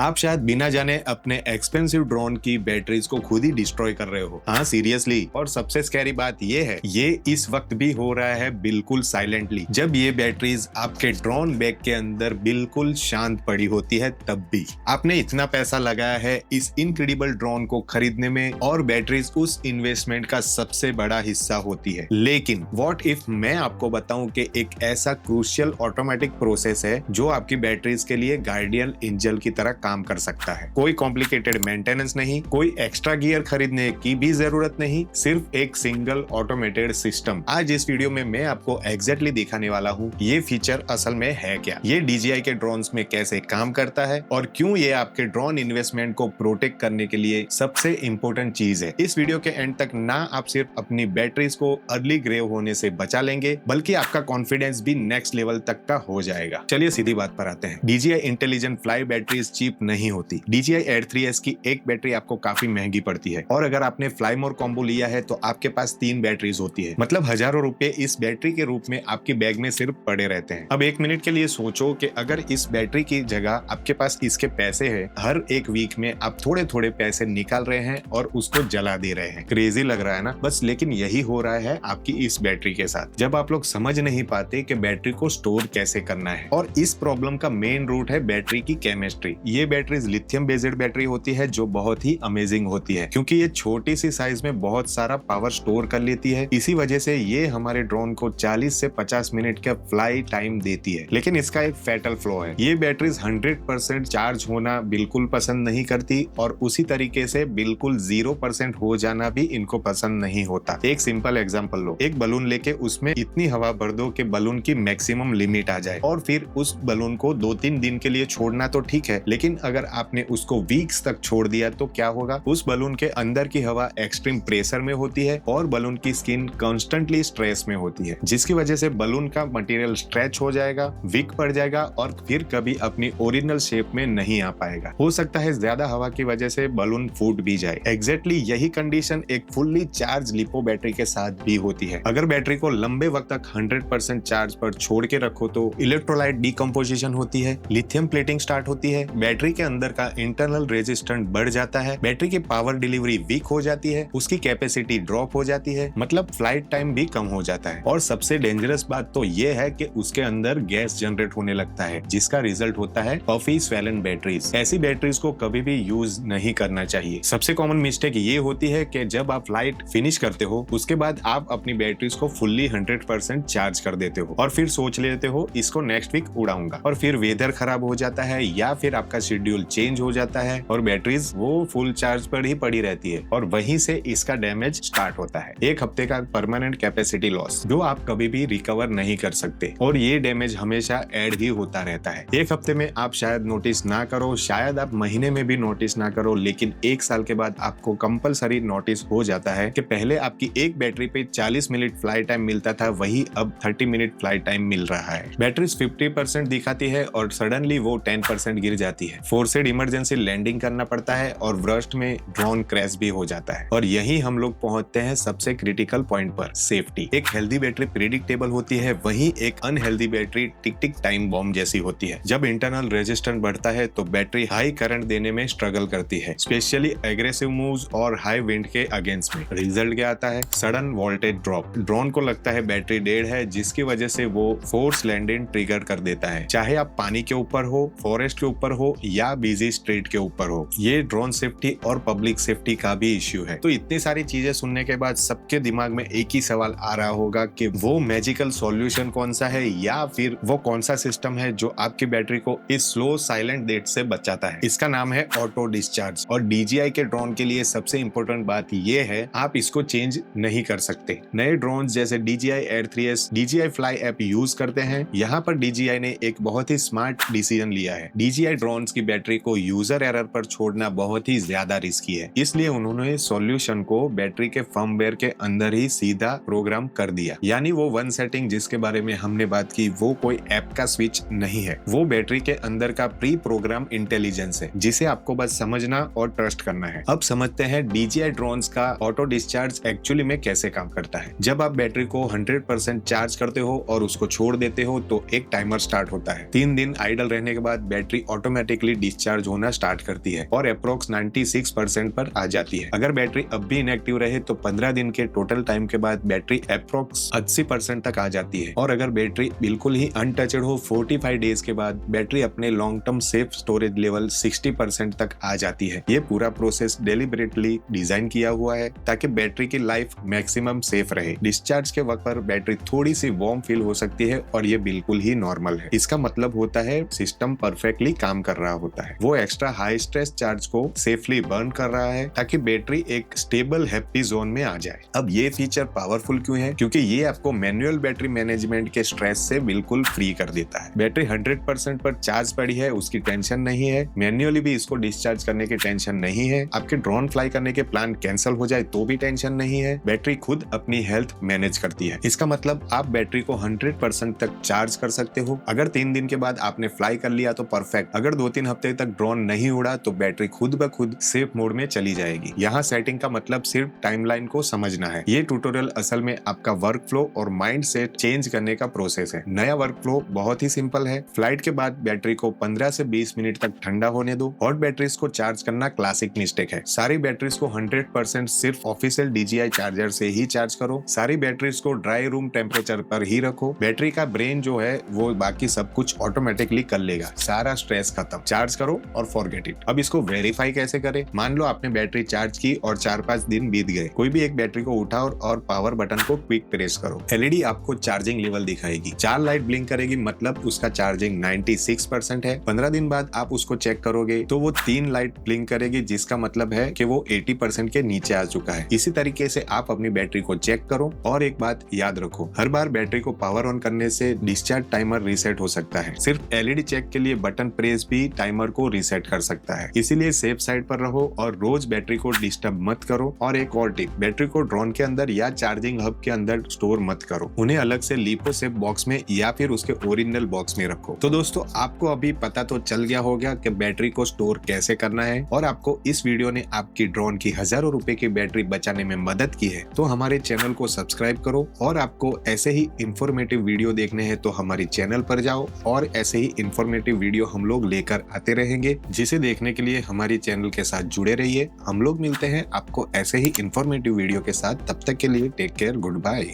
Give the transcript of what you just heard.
आप शायद बिना जाने अपने एक्सपेंसिव ड्रोन की बैटरीज को खुद ही डिस्ट्रॉय कर रहे हो। हाँ, सीरियसली। और सबसे स्कैरी बात ये है, ये इस वक्त भी हो रहा है बिल्कुल साइलेंटली, जब ये बैटरीज आपके ड्रोन बैग के अंदर बिल्कुल शांत पड़ी होती है। तब भी आपने इतना पैसा लगाया है इस इनक्रेडिबल ड्रोन को खरीदने में, और बैटरीज उस इन्वेस्टमेंट का सबसे बड़ा हिस्सा होती है। लेकिन व्हाट इफ मैं आपको बताऊं कि एक ऐसा क्रूशियल ऑटोमेटिक प्रोसेस है जो आपकी बैटरीज के लिए गार्डियन एंजल की तरह काम कर सकता है। कोई कॉम्प्लिकेटेड मेंटेनेंस नहीं, कोई एक्स्ट्रा गियर खरीदने की भी जरूरत नहीं, सिर्फ एक सिंगल ऑटोमेटेड सिस्टम। आज इस वीडियो में मैं आपको एग्जैक्टली दिखाने वाला हूँ ये फीचर असल में है क्या, ये DJI के ड्रोन्स में कैसे काम करता है, और क्यों ये आपके ड्रोन इन्वेस्टमेंट को प्रोटेक्ट करने के लिए सबसे इंपॉर्टेंट चीज है। इस वीडियो के एंड तक ना आप सिर्फ अपनी बैटरीज को अर्ली ग्रेव होने से बचा लेंगे, बल्कि आपका कॉन्फिडेंस भी नेक्स्ट लेवल तक का हो जाएगा। चलिए सीधी बात पर आते हैं। DJI intelligent fly batteries cheap नहीं होती। DJI Air 3S की एक बैटरी आपको काफी महंगी पड़ती है, और अगर आपने फ्लाई मोर कॉम्बो लिया है तो आपके पास 3 बैटरीज होती है। मतलब हजारों रुपए इस बैटरी के रूप में आपके बैग में सिर्फ पड़े रहते हैं। अब 1 मिनट के लिए सोचो कि अगर इस बैटरी की जगह आपके पास इसके पैसे है, हर एक वीक में आप थोड़े थोड़े पैसे निकाल रहे हैं और उसको जला दे रहे हैं। क्रेजी लग रहा है ना? बस लेकिन यही हो रहा है आपकी इस बैटरी के साथ, जब आप लोग समझ नहीं पाते कि बैटरी को स्टोर कैसे करना है। और इस प्रॉब्लम का मेन रूट है बैटरी की केमिस्ट्री। ये बैटरीज लिथियम बेस्ड बैटरी होती है जो बहुत ही अमेजिंग होती है, क्योंकि ये छोटी सी साइज में बहुत सारा पावर स्टोर कर लेती है। इसी वजह से ये हमारे ड्रोन को 40 से 50 मिनट का फ्लाई टाइम देती है। लेकिन इसका एक फैटल फ्लॉ है, ये बैटरीज 100% चार्ज होना बिल्कुल पसंद नहीं करती, और उसी तरीके से बिल्कुल 0% हो जाना भी इनको पसंद नहीं होता। एक सिंपल एग्जांपल लो, एक बलून लेके उसमें इतनी हवा भर दो कि बलून की मैक्सिमम लिमिट आ जाए, और फिर उस बलून को 2-3 दिन के लिए छोड़ना तो ठीक है, लेकिन अगर आपने उसको वीक्स तक छोड़ दिया तो क्या होगा? उस बलून के अंदर की हवा एक्सट्रीम प्रेशर में होती है, और बलून की स्किन कॉन्स्टेंटली स्ट्रेस में होती है, जिसकी वजह से बलून का मटेरियल स्ट्रेच हो जाएगा, वीक पड़ जाएगा, और फिर कभी अपनी ओरिजिनल शेप में नहीं आ पाएगा। हो सकता है ज्यादा हवा की वजह से बलून फूट भी जाए। एग्जैक्टली यही कंडीशन एक फुल्ली चार्ज लिपो बैटरी के साथ भी होती है। अगर बैटरी को लंबे वक्त तक 100% चार्ज पर छोड़ के रखो तो इलेक्ट्रोलाइट डिकम्पोजिशन होती है, लिथियम प्लेटिंग स्टार्ट होती है, बैटरी के अंदर का इंटरनल रेजिस्टेंस बढ़ जाता है, बैटरी की पावर डिलीवरी वीक हो जाती है, उसकी कैपेसिटी ड्रॉप हो जाती है, मतलब फ्लाइट टाइम भी कम हो जाता है। और सबसे डेंजरस बात तो ये है कि उसके अंदर गैस जनरेट होने लगता है, जिसका रिजल्ट होता है पफी स्वेलन बैटरीज। ऐसी बैटरीज को कभी भी यूज नहीं करना चाहिए। सबसे कॉमन मिस्टेक ये होती है कि जब आप फ्लाइट फिनिश करते हो उसके बाद आप अपनी बैटरीज को फुल्ली 100% चार्ज कर देते हो, और फिर सोच लेते हो इसको नेक्स्ट वीक उड़ाऊंगा, और फिर वेदर खराब हो जाता है या फिर आपका शेड्यूल चेंज हो जाता है और बैटरीज वो फुल चार्ज पर ही पड़ी रहती है, और वहीं से इसका डैमेज स्टार्ट होता है। 1 हफ्ते का परमानेंट कैपेसिटी लॉस जो आप कभी भी रिकवर नहीं कर सकते, और ये डैमेज हमेशा ऐड ही होता रहता है। 1 हफ्ते में आप शायद नोटिस ना करो, शायद आप महीने में भी नोटिस ना करो, लेकिन 1 साल के बाद आपको कंपलसरी नोटिस हो जाता है कि पहले आपकी एक बैटरी पे 40 मिनट फ्लाई टाइम मिलता था, वही अब 30 मिनट फ्लाई टाइम मिल रहा है। बैटरीज 50% दिखाती है और सडनली वो 10% गिर जाती है। फोर्सेड इमरजेंसी लैंडिंग करना पड़ता है और वर्स्ट में ड्रोन क्रैश भी हो जाता है। और यही हम लोग पहुंचते हैं सबसे क्रिटिकल पॉइंट पर, सेफ्टी। एक हेल्दी बैटरी प्रिडिक्टेबल होती है, वहीं एक अनहेल्दी बैटरी टिक टिक टाइम बॉम्ब जैसी होती है। जब इंटरनल रेजिस्टेंस बढ़ता है तो बैटरी हाई करंट देने में स्ट्रगल करती है, स्पेशली एग्रेसिव मूव्स और हाई विंड के अगेंस्ट में। रिजल्ट क्या आता है? Sudden voltage drop. ड्रोन को लगता है बैटरी डेड है, जिसकी वजह से वो फोर्स लैंडिंग ट्रिगर कर देता है, चाहे आप पानी के ऊपर हो, फॉरेस्ट के ऊपर हो या बिजी स्ट्रीट के ऊपर हो। ये ड्रोन सेफ्टी और पब्लिक सेफ्टी का भी इश्यू है। तो इतनी सारी चीजें सुनने के बाद सबके दिमाग में एक ही सवाल आ रहा होगा कि वो मैजिकल सॉल्यूशन कौन सा है, या फिर वो कौन सा सिस्टम है जो आपकी बैटरी को इस स्लो साइलेंट डेथ से बचाता है। इसका नाम है ऑटो डिस्चार्ज। और DJI के ड्रोन के लिए सबसे इंपॉर्टेंट बात ये है, आप इसको चेंज नहीं कर सकते। नए ड्रोन जैसे DJI Air 3S, DJI Fly app use करते हैं। यहाँ पर DJI ने एक बहुत ही स्मार्ट डिसीजन लिया है। DJI ड्रोन्स की बैटरी को यूजर एरर पर छोड़ना बहुत ही ज्यादा रिस्की है, इसलिए उन्होंने सॉल्यूशन को बैटरी के फर्मवेयर के अंदर ही सीधा प्रोग्राम कर दिया। यानी वो वन सेटिंग जिसके बारे में हमने बात की, वो कोई ऐप का स्विच नहीं है, वो बैटरी के अंदर का प्री प्रोग्राम इंटेलिजेंस है, जिसे आपको बस समझना और ट्रस्ट करना है। अब समझते हैं DJI ड्रोन्स का ऑटो डिस्चार्ज एक्चुअली में कैसे काम करता है। जब आप बैटरी को 100% चार्ज करते हो और उसको छोड़ देते हो तो एक टाइमर स्टार्ट होता है। 3 दिन आइडल रहने के बाद बैटरी ऑटोमेटिकली ऑटोमेटिकली डिस्चार्ज होना स्टार्ट करती है और अप्रोक्स 96% पर आ जाती है। अगर बैटरी अब भी इनएक्टिव रहे तो 15 दिन के टोटल टाइम के बाद बैटरी अप्रोक्स 80% तक आ जाती है और अगर बैटरी बिल्कुल ही अनटचड हो 45 डेज के बाद बैटरी अपने long term safe storage level 60% तक आ जाती है। ये पूरा प्रोसेस डेलिबरेटली डिजाइन किया हुआ है ताकि बैटरी की लाइफ मैक्सिमम सेफ रहे। डिस्चार्ज के वक्त पर बैटरी थोड़ी सी वार्म फील हो सकती है और ये बिल्कुल ही नॉर्मल है। इसका मतलब होता है सिस्टम परफेक्टली काम कर रहा होता है। वो एक्स्ट्रा हाई स्ट्रेस चार्ज को सेफली बर्न कर रहा है ताकि बैटरी एक स्टेबल हैप्पी जोन में आ जाए। अब ये फीचर पावरफुल क्यों है? क्योंकि ये आपको मैनुअल बैटरी मैनेजमेंट के स्ट्रेस से बिल्कुल फ्री कर देता है। बैटरी 100% पर चार्ज पड़ी है उसकी टेंशन नहीं है, मैन्युअली भी इसको डिस्चार्ज करने की टेंशन नहीं है, आपके ड्रोन फ्लाई करने के प्लान कैंसिल हो जाए तो भी टेंशन नहीं है। बैटरी खुद अपनी हेल्थ मैनेज करती है। इसका मतलब आप बैटरी को 100% तक चार्ज कर सकते हो। अगर 3 दिन के बाद आपने फ्लाई कर लिया तो परफेक्ट, अगर 2-3 हफ्ते तक ड्रोन नहीं उड़ा तो बैटरी खुद ब खुद सेफ मोड में चली जाएगी। यहाँ सेटिंग का मतलब सिर्फ टाइमलाइन को समझना है। ये ट्यूटोरियल असल में आपका वर्क फ्लो और माइंड सेट चेंज करने का प्रोसेस है। नया वर्क फ्लो बहुत ही सिंपल है। फ्लाइट के बाद बैटरी को 15 से 20 मिनट तक ठंडा होने दो। हॉट बैटरीज को चार्ज करना क्लासिक मिस्टेक है। सारी बैटरीज को 100% सिर्फ ऑफिशियल DJI चार्जर से ही चार्ज करो। सारी बैटरीज को ड्राई रूम टेम्परेचर पर ही रखो। बैटरी का ब्रेन जो है वो बाकी सब कुछ ऑटोमेटिकली कर लेगा। सारा स्ट्रेस खत्म। चार्ज करो और फॉरगेट इट। अब इसको वेरीफाई कैसे करें? मान लो आपने बैटरी चार्ज की और 4-5 दिन बीत गए। कोई भी एक बैटरी को उठाओ और पावर बटन को क्विक प्रेस करो। LED आपको चार्जिंग लेवल दिखाएगी। 4 लाइट ब्लिंक करेगी, मतलब उसका चार्जिंग 96% है। 15 दिन बाद आप उसको चेक करोगे तो वो 3 लाइट ब्लिंक करेगी, जिसका मतलब है कि वो 80% के नीचे आ चुका है। इसी तरीके से आप अपनी बैटरी को चेक करो। और एक बात याद रखो, हर बार बैटरी को पावर ऑन करने से डिस्चार्ज टाइमर रीसेट हो सकता है। सिर्फ LED चेक के लिए बटन प्रेस भी टाइमर को रीसेट कर सकता है। इसीलिए सेफ साइड पर रहो और रोज बैटरी को डिस्टर्ब मत करो। और एक और टिप, बैटरी को ड्रोन के अंदर या चार्जिंग हब के अंदर स्टोर मत करो। उन्हें अलग से लिपो सेफ बॉक्स में या फिर उसके ओरिजिनल बॉक्स में रखो। तो दोस्तों, आपको अभी पता तो चल गया होगा कि बैटरी को स्टोर कैसे करना है और आपको इस वीडियो ने आपकी ड्रोन की हजारों रुपए की बैटरी बचाने में मदद की है तो हमारे चैनल को सब्सक्राइब करो। और आपको ऐसे ही इंफॉर्मेटिव वीडियो देखने हैं तो हमारी चैनल पर जाओ और ऐसे ही इंफॉर्मेटिव वीडियो हम लोग लेकर आते रहेंगे, जिसे देखने के लिए हमारी चैनल के साथ जुड़े रहिए। हम लोग मिलते हैं आपको ऐसे ही इंफॉर्मेटिव वीडियो के साथ। तब तक के लिए टेक केयर, गुड बाय।